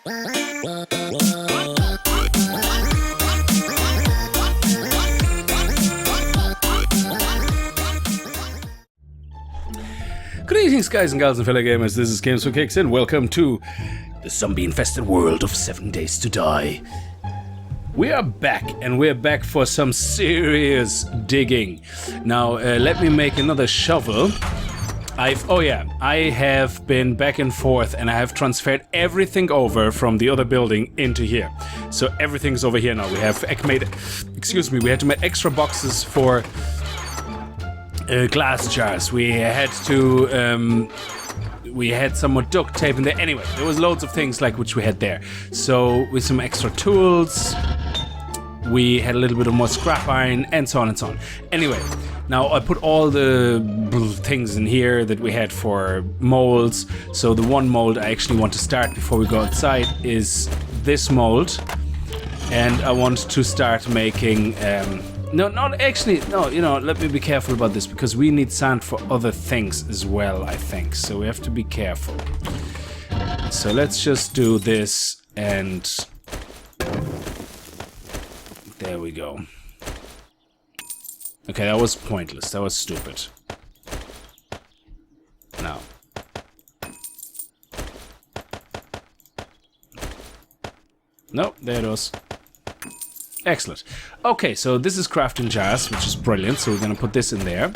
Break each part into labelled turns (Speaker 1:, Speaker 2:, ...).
Speaker 1: Greetings, guys and gals and fellow gamers. This is Games for Kicks, and welcome to the zombie-infested world of 7 Days to Die. We are back, and we're back for some serious digging. Now, let me make another shovel. I have been back and forth, and I have transferred everything over from the other building into here. So everything's over here now. We had to make extra boxes for glass jars. We had some more duct tape in there. Anyway, there was loads of things like which we had there. So with some extra tools, we had a little bit of more scrap iron, and so on and so on. Anyway, now I put all the things in here that we had for molds. So the one mold I actually want to start before we go outside is this mold, and I want to start making let me be careful about this, because we need sand for other things as well, I think. So we have to be careful. So let's just do this, and there we go. Okay, that was pointless. That was stupid. Now. No, there it was. Excellent. Okay, so this is crafting jars, which is brilliant. So we're going to put this in there.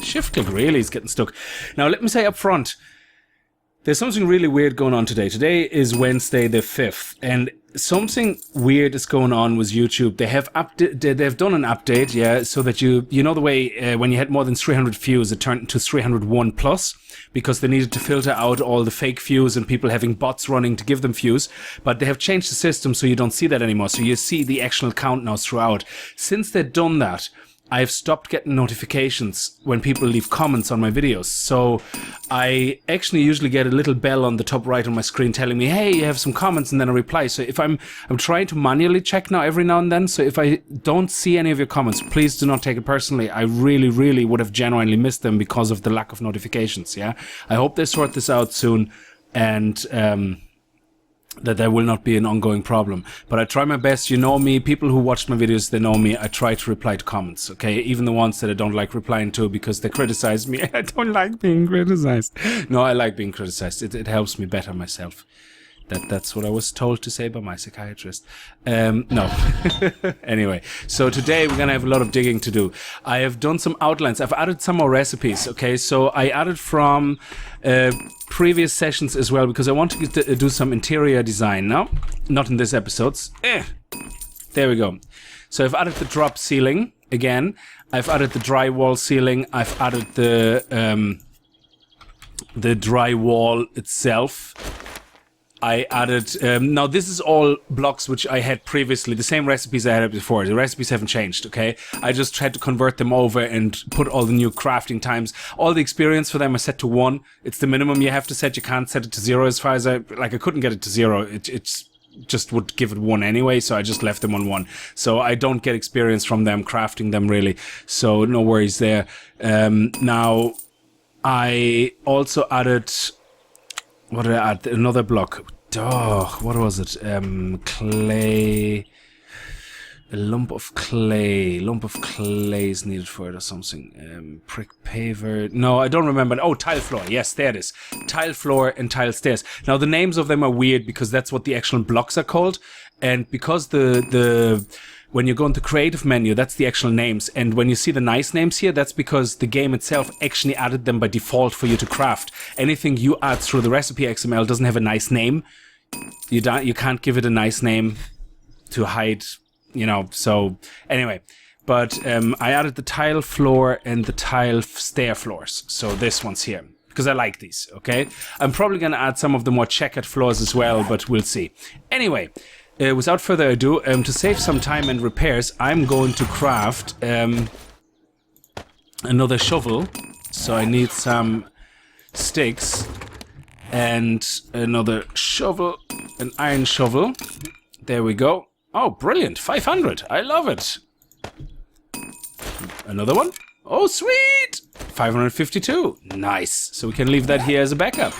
Speaker 1: Shift click really is getting stuck. Now, let me say up front, there's something really weird going on today. Today is Wednesday the 5th, and something weird is going on with YouTube. They've done an update, yeah, so that you know the way when you had more than 300 views, it turned into 301 plus, because they needed to filter out all the fake views and people having bots running to give them views. But they have changed the system so you don't see that anymore. So you see the actual count now throughout. Since they've done that, I've stopped getting notifications when people leave comments on my videos. So I actually usually get a little bell on the top right on my screen telling me, hey, you have some comments, and then a reply. So if I'm trying to manually check now every now and then. So if I don't see any of your comments, please do not take it personally. I really, really would have genuinely missed them because of the lack of notifications. Yeah, I hope they sort this out soon, and that there will not be an ongoing problem. But I try my best. You know me, people who watch my videos, they know me. I try to reply to comments, okay? Even the ones that I don't like replying to because they criticize me. I don't like being criticized. No, I like being criticized. It helps me better myself. That's what I was told to say by my psychiatrist. No. Anyway, so today we're gonna have a lot of digging to do. I have done some outlines. I've added some more recipes, okay? So I added from previous sessions as well, because I want to do some interior design now. Not in this episode. There we go. So I've added the drop ceiling again. I've added the drywall ceiling. I've added the drywall itself. I added, now this is all blocks which I had previously, the same recipes I had before. The recipes haven't changed, okay? I just tried to convert them over and put all the new crafting times. All the experience for them are set to 1. It's the minimum you have to set. You can't set it to 0 as far as I couldn't get it to 0. It's just would give it 1 anyway, so I just left them on 1. So I don't get experience from them, crafting them really. So no worries there. Now, I also added... What did I add? Another block. Oh, what was it? Clay. A lump of clay. Lump of clay is needed for it or something. Brick paver. No, I don't remember. Oh, tile floor. Yes, there it is. Tile floor and tile stairs. Now, the names of them are weird because that's what the actual blocks are called. And because when you go into creative menu, that's the actual names. And when you see the nice names here, that's because the game itself actually added them by default for you to craft. Anything you add through the recipe XML doesn't have a nice name. You can't give it a nice name to hide, you know, so anyway. But I added the tile floor and the tile stair floors. So this one's here, because I like these, okay? I'm probably going to add some of the more checkered floors as well, but we'll see. Anyway. Without further ado, to save some time and repairs, I'm going to craft another shovel. So I need some sticks and another shovel, an iron shovel. There we go. Oh, brilliant. 500. I love it. Another one. Oh, sweet. 552. Nice. So we can leave that here as a backup.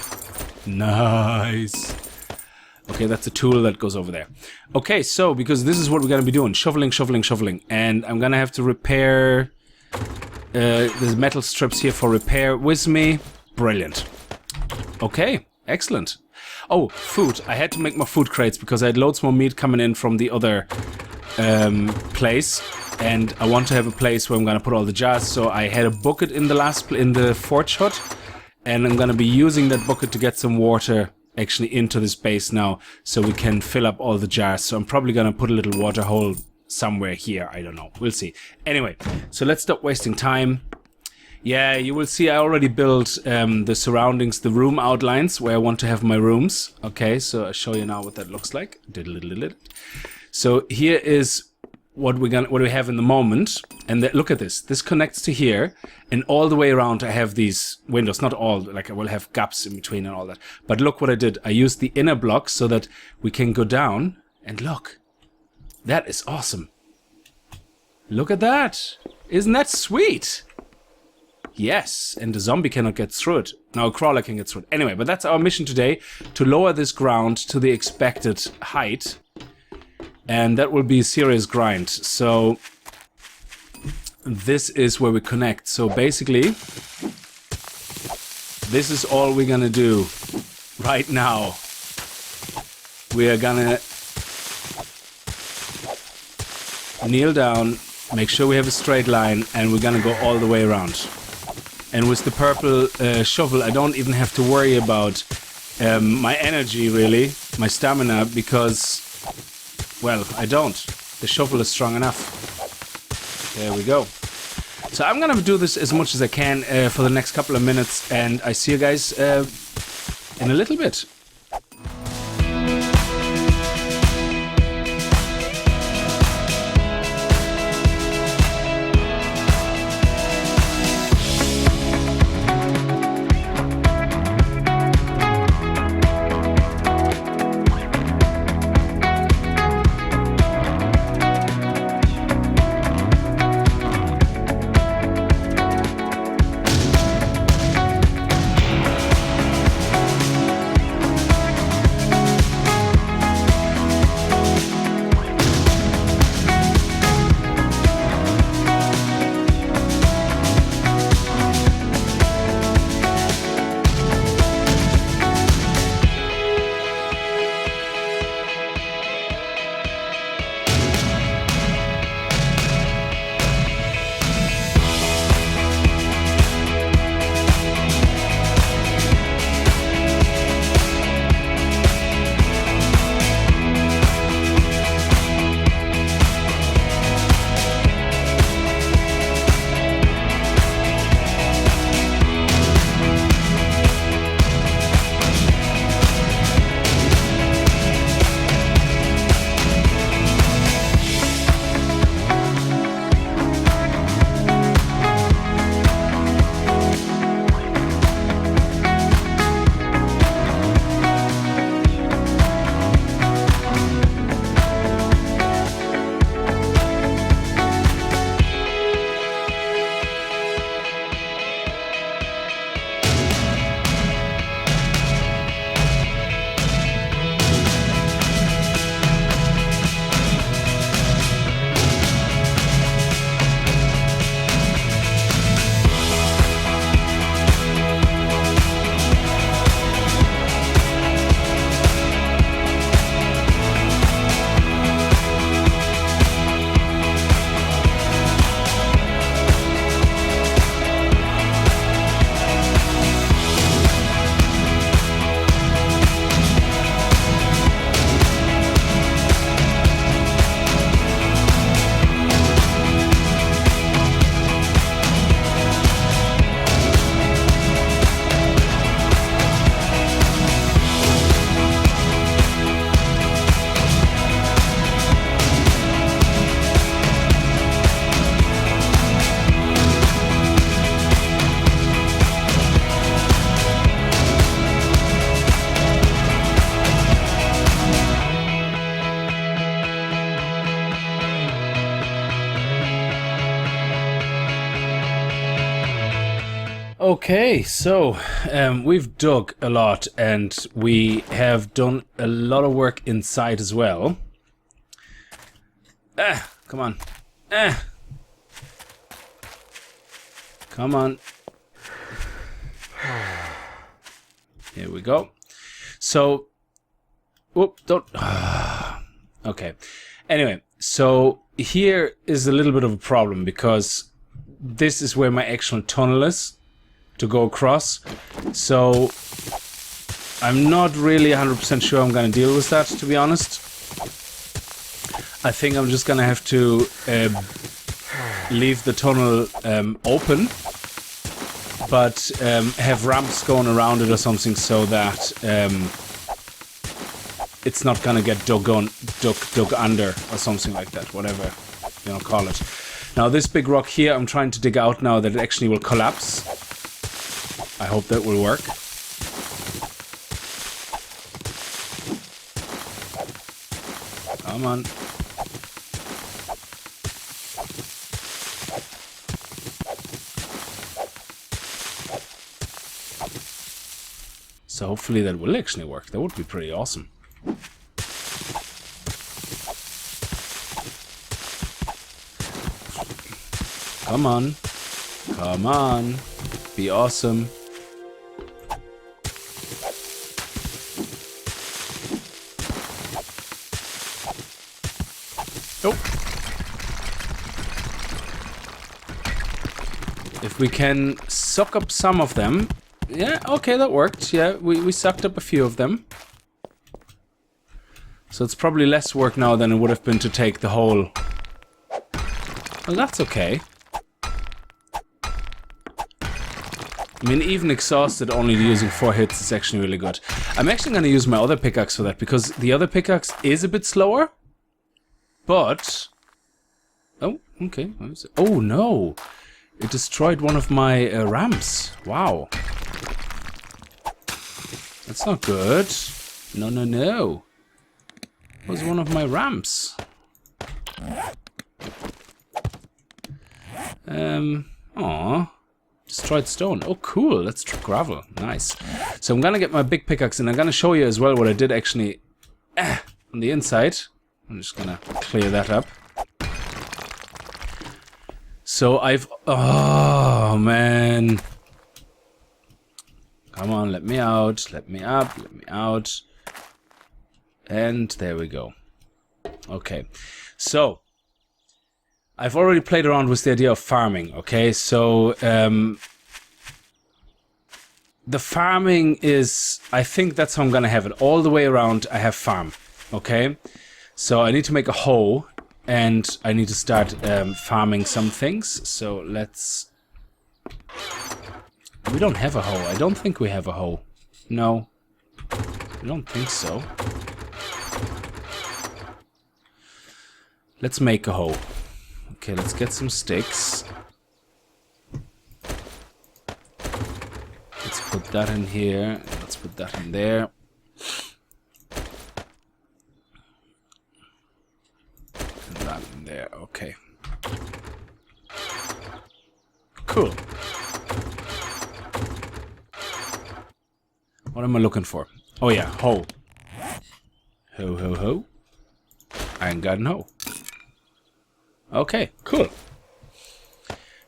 Speaker 1: Nice. Okay, that's a tool that goes over there. Okay, so because this is what we're going to be doing. Shoveling, shoveling, shoveling. And I'm going to have to repair... there's metal strips here for repair with me. Brilliant. Okay, excellent. Oh, food. I had to make more food crates because I had loads more meat coming in from the other place. And I want to have a place where I'm going to put all the jars. So I had a bucket in the forge hut. And I'm going to be using that bucket to get some water actually into this base now. So we can fill up all the jars. So I'm probably going to put a little water hole somewhere here. I don't know. We'll see. Anyway, so let's stop wasting time. Yeah, you will see I already built the surroundings, the room outlines where I want to have my rooms. Okay, so I'll show you now what that looks like. So here is what we have in the moment, and look at this. This connects to here, and all the way around I have these windows. Not all, like I will have gaps in between and all that. But look what I did. I used the inner blocks so that we can go down and look. That is awesome. Look at that. Isn't that sweet? Yes, and the zombie cannot get through it. Now a crawler can get through it. Anyway, but that's our mission today, to lower this ground to the expected height. And that will be a serious grind. So this is where we connect. So basically, this is all we're gonna do right now. We are gonna kneel down, make sure we have a straight line, and we're gonna go all the way around. And with the purple shovel, I don't even have to worry about my energy, really, my stamina, because, well, I don't. The shovel is strong enough. There we go. So I'm gonna do this as much as I can for the next couple of minutes, and I see you guys in a little bit. Okay, so we've dug a lot and we have done a lot of work inside as well. Come on. Come on. Here we go. So, whoop, don't. Okay. Anyway, so here is a little bit of a problem because this is where my actual tunnel is to go across. So I'm not really 100% sure I'm going to deal with that, to be honest. I think I'm just going to have to leave the tunnel open, but have ramps going around it or something so that it's not going to get dug under or something like that, whatever you know, call it. Now this big rock here I'm trying to dig out now that it actually will collapse. I hope that will work. Come on. So hopefully that will actually work. That would be pretty awesome. Come on. Come on. Be awesome. Nope. If we can suck up some of them. Yeah, okay, that worked. Yeah, we sucked up a few of them. So it's probably less work now than it would have been to take the whole. Well, that's okay. I mean, even exhausted, only using 4 hits is actually really good. I'm actually going to use my other pickaxe for that, because the other pickaxe is a bit slower. But... oh, okay. Oh, no. It destroyed one of my ramps. Wow. That's not good. No, no, no. It was one of my ramps. Aww. Destroyed stone. Oh, cool. That's gravel. Nice. So I'm gonna get my big pickaxe and I'm gonna show you as well what I did actually on the inside. I'm just gonna clear that up. So I've... oh, man. Come on, let me out. Let me up. Let me out. And there we go. Okay. So I've already played around with the idea of farming, okay? So, the farming is... I think that's how I'm gonna have it. All the way around, I have farm, okay? So I need to make a hoe, and I need to start farming some things. So let's... we don't have a hoe. I don't think we have a hoe. No. I don't think so. Let's make a hoe. Okay, let's get some sticks. Let's put that in here. Let's put that in there. And that in there. Okay. Cool. What am I looking for? Oh yeah, hoe. Ho, ho, ho. I ain't got no. Okay, cool.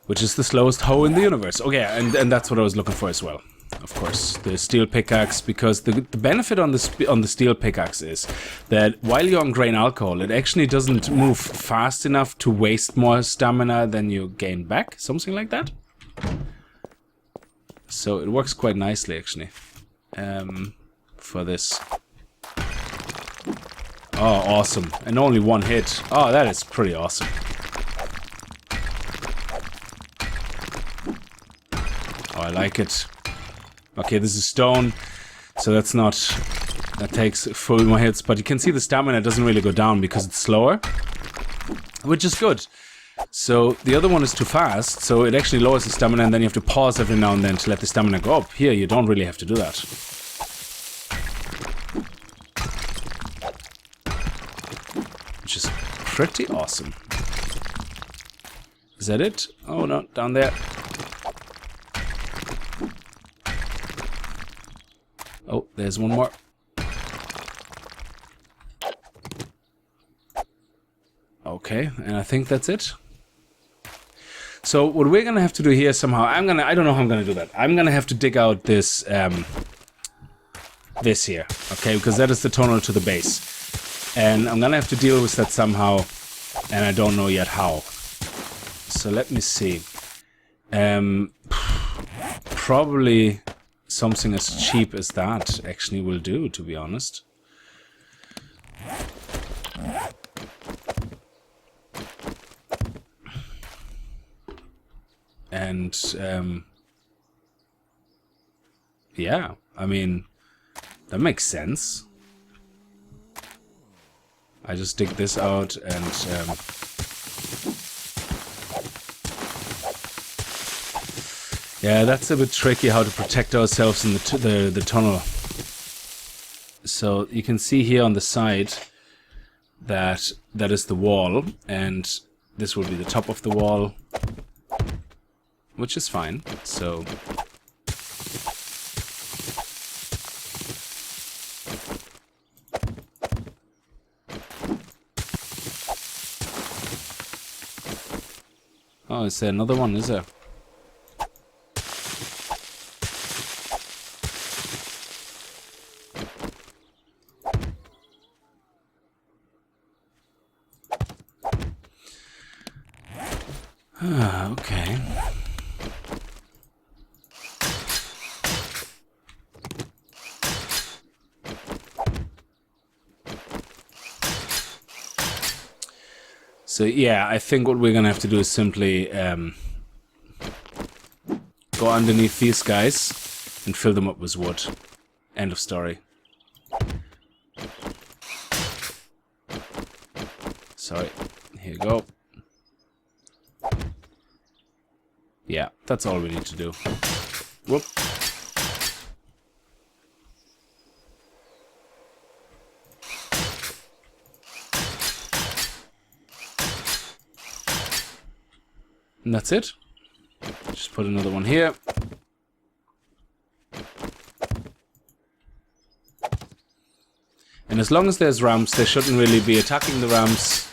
Speaker 1: Which is the slowest hoe in the universe. Okay, and that's what I was looking for as well. Of course, the steel pickaxe, because the benefit on the steel pickaxe is that while you're on grain alcohol, it actually doesn't move fast enough to waste more stamina than you gain back, something like that. So it works quite nicely, actually, for this. Oh, awesome! And only one hit. Oh, that is pretty awesome. Oh, I like it. Okay, this is stone, so that's not... that takes full more hits, but you can see the stamina doesn't really go down because it's slower, which is good. So the other one is too fast, so it actually lowers the stamina, and then you have to pause every now and then to let the stamina go up. Here, you don't really have to do that. Which is pretty awesome. Is that it? Oh no, down there. There's one more. Okay, and I think that's it. So what we're gonna have to do here somehow, I don't know how I'm gonna do that. I'm gonna have to dig out this, this here, okay, because that is the tunnel to the base. And I'm gonna have to deal with that somehow, and I don't know yet how. So let me see. Probably something as cheap as that actually will do, to be honest. And, yeah, I mean, that makes sense. I just dig this out and, yeah, that's a bit tricky how to protect ourselves in the tunnel. So you can see here on the side that is the wall, and this will be the top of the wall. Which is fine, so... Oh, is there another one, is there? Ah, okay. So yeah, I think what we're gonna have to do is simply go underneath these guys and fill them up with wood. End of story. Sorry, here you go. Yeah, that's all we need to do. Whoop. And that's it. Just put another one here. And as long as there's ramps, they shouldn't really be attacking the ramps.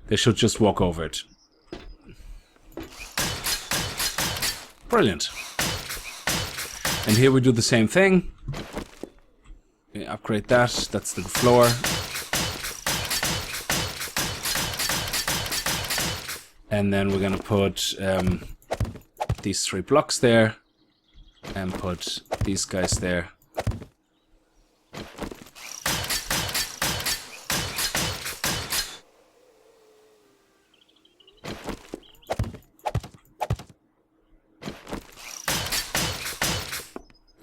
Speaker 1: They should just walk over it. Brilliant. And here we do the same thing. We upgrade that. That's the floor. And then we're gonna put these 3 blocks there, and put these guys there.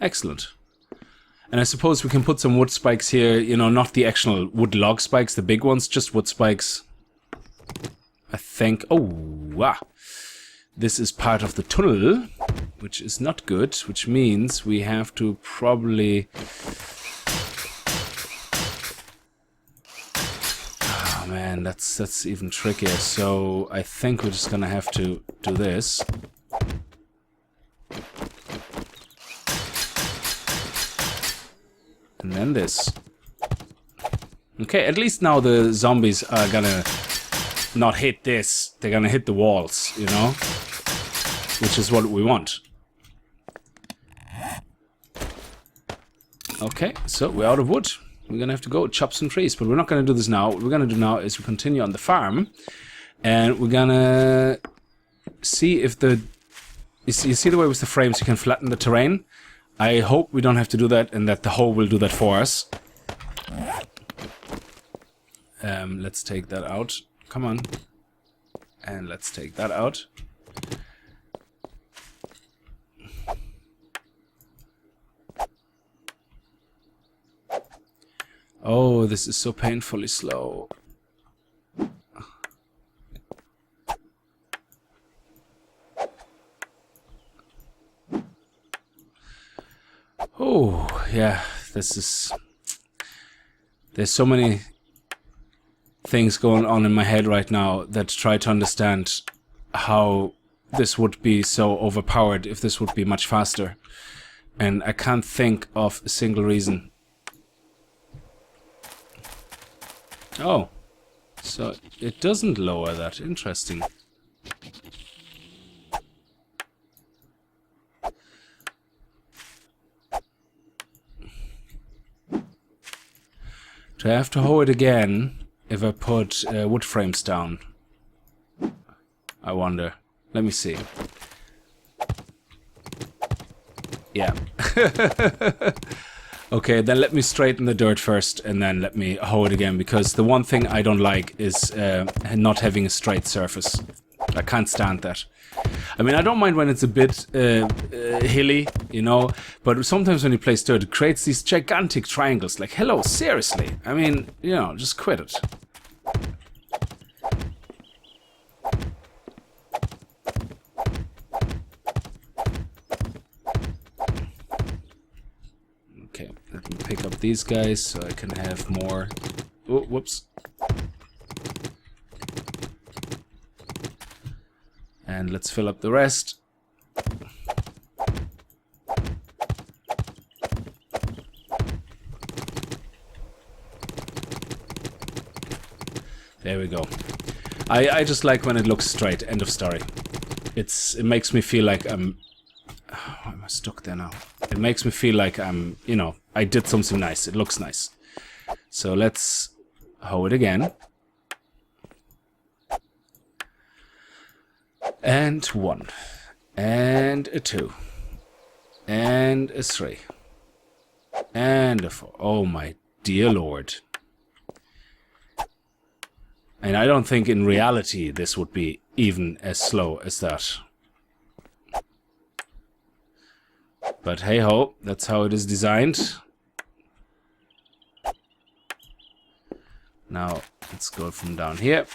Speaker 1: Excellent. And I suppose we can put some wood spikes here, you know, not the actual wood log spikes, the big ones, just wood spikes. I think... Oh, wow. This is part of the tunnel, which is not good, which means we have to probably... Oh man, that's even trickier. So I think we're just gonna have to do this. And then this. Okay, at least now the zombies are gonna not hit this. They're gonna hit the walls, you know? Which is what we want. Okay, so we're out of wood. We're gonna have to go chop some trees, but we're not gonna do this now. What we're gonna do now is we continue on the farm, and we're gonna see if the... You see the way with the frames you can flatten the terrain? I hope we don't have to do that, and that the hoe will do that for us. Let's take that out. Come on. And let's take that out. Oh, this is so painfully slow. Oh, yeah, this is... There's so many things going on in my head right now that try to understand how this would be so overpowered if this would be much faster. And I can't think of a single reason. Oh. So it doesn't lower that. Interesting. Do I have to hold it again if I put wood frames down? I wonder. Let me see. Yeah. Okay, then let me straighten the dirt first and then let me hoe it again, because the one thing I don't like is not having a straight surface. I can't stand that. I mean, I don't mind when it's a bit hilly, you know, but sometimes when you place dirt, it creates these gigantic triangles. Like, hello, seriously? I mean, you know, just quit it. Okay, let me pick up these guys so I can have more. Oh, whoops. And let's fill up the rest. There we go. I just like when it looks straight. End of story. It makes me feel like I'm... Why am I stuck there now? It makes me feel like I'm, you know, I did something nice. It looks nice. So let's hoe it again. And 1. And a 2. And a 3. And a 4. Oh my dear lord. And I don't think in reality this would be even as slow as that. But hey ho, that's how it is designed. Now let's go from down here.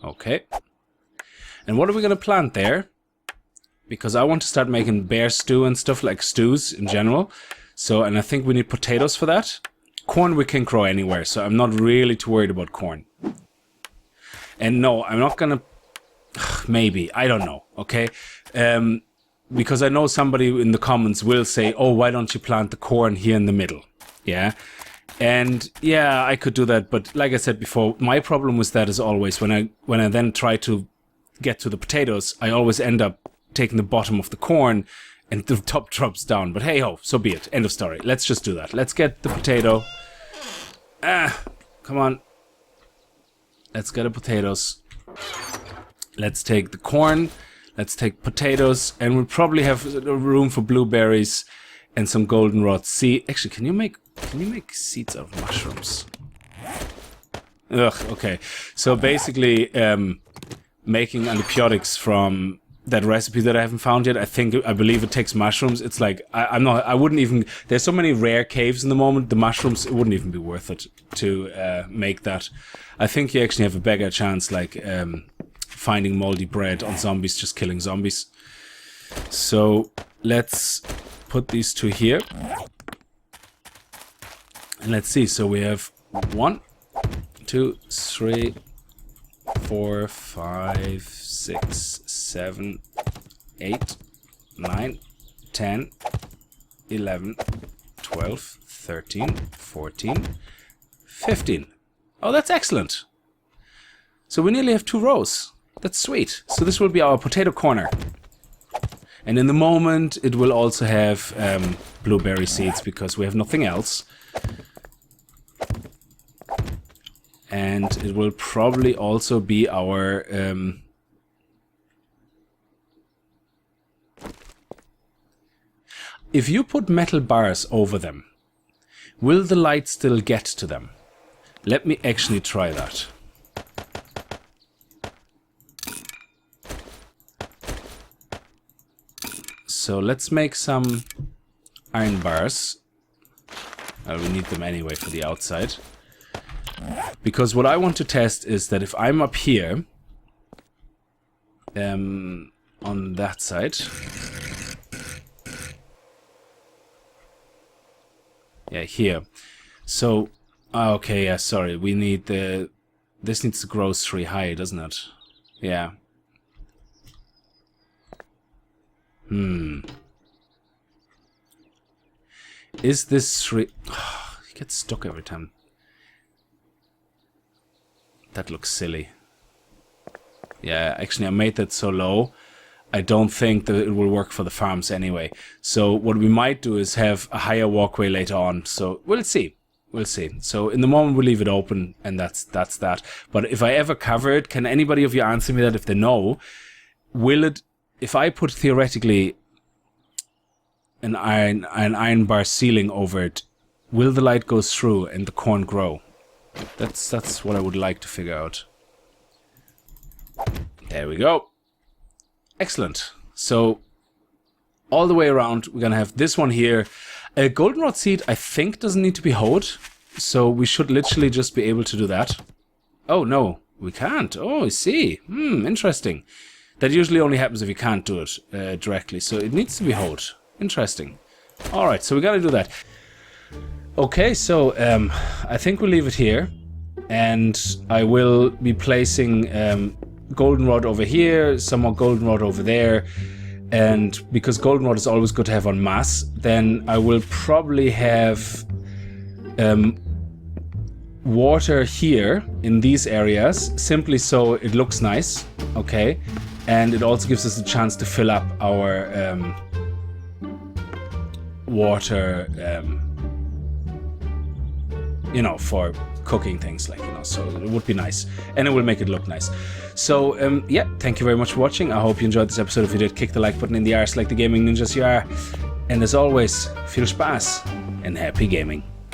Speaker 1: Okay. And what are we going to plant there? Because I want to start making bear stew and stuff, like stews in general. So, and I think we need potatoes for that. Corn we can grow anywhere, so I'm not really too worried about corn. And no, I'm not going to... Maybe, I don't know, okay? Because I know somebody in the comments will say, oh, why don't you plant the corn here in the middle? Yeah. And yeah, I could do that, but like I said before, my problem with that is always when I then try to get to the potatoes, I always end up taking the bottom of the corn and the top drops down. But hey ho, so be it. End of story. Let's just do that. Let's get the potato. Come on. Let's get the potatoes. Let's take the corn. Let's take potatoes, and we'll probably have room for blueberries and some goldenrod seed. Actually, can you make seeds out of mushrooms? Ugh, okay. So basically, making antibiotics from that recipe that I haven't found yet. I believe it takes mushrooms. It's like, I wouldn't even, there's so many rare caves in the moment, the mushrooms, it wouldn't even be worth it to make that. I think you actually have a bigger chance, like, finding moldy bread on zombies, just killing zombies. So, let's put these two here. And let's see, so we have 1, 2, 3, 4, 5, 6, 7, 8, 9, 10, 11, 12, 13, 14, 15. Oh, that's excellent. So we nearly have 2 rows. That's sweet. So this will be our potato corner. And in the moment, it will also have blueberry seeds because we have nothing else. And it will probably also be our... If you put metal bars over them, will the light still get to them? Let me actually try that. So let's make some iron bars. We need them anyway for the outside. Because what I want to test is that if I'm up here, on that side, yeah, here. So, okay, yeah, sorry, we need the this needs to grow 3 high, doesn't it? Yeah. Is this 3... Oh, it gets stuck every time. That looks silly. Yeah, actually I made that so low. I don't think that it will work for the farms anyway. So what we might do is have a higher walkway later on. So we'll see. We'll see. So in the moment we'll leave it open, and that's that. But if I ever cover it, can anybody of you answer me that if they know? Will it, if I put theoretically an iron bar ceiling over it, will the light go through and the corn grow? That's what I would like to figure out. There we go. Excellent. So all the way around, we're gonna have this one here. A goldenrod seed, I think, doesn't need to be hoed, so we should literally just be able to do that. Oh no, we can't. Oh, I see. Interesting. That usually only happens if you can't do it directly, so it needs to be hoed. Interesting. All right, so we gotta do that. Okay, so I think we'll leave it here, and I will be placing goldenrod over here, some more goldenrod over there, and because goldenrod is always good to have en masse, then I will probably have water here in these areas, simply so it looks nice, okay, and it also gives us a chance to fill up our water, you know, for cooking things, like, you know, so it would be nice, and it will make it look nice. So yeah, thank you very much for watching. I hope you enjoyed this episode. If you did, kick the like button in the arse like the gaming ninjas you are, and as always, viel Spaß and happy gaming.